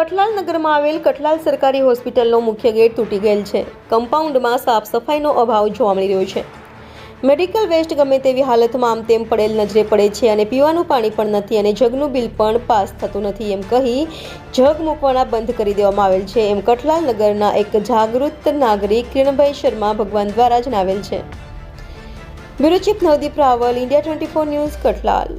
કઠલાલ નગરમાં આવેલ કઠલાલ સરકારી હોસ્પિટલનો મુખ્ય ગેટ તૂટી ગયેલ છે. કમ્પાઉન્ડમાં સાફ સફાઈનો અભાવ જોવા મળી રહ્યો છે. મેડિકલ વેસ્ટ ગમે તેવી હાલતમાં આમ તેમ પડેલ નજરે પડે છે અને પીવાનું પાણી પણ નથી અને જગનું બિલ પણ પાસ થતું નથી એમ કહી જગ મૂકવાના બંધ કરી દેવામાં આવેલ છે એમ કઠલાલ નગરના એક જાગૃત નાગરિક કિરણભાઈ શર્મા ભગવાન દ્વારા જણાવેલ છે. Bureau chief Navdeep Raval, India 24 News, Kathlal.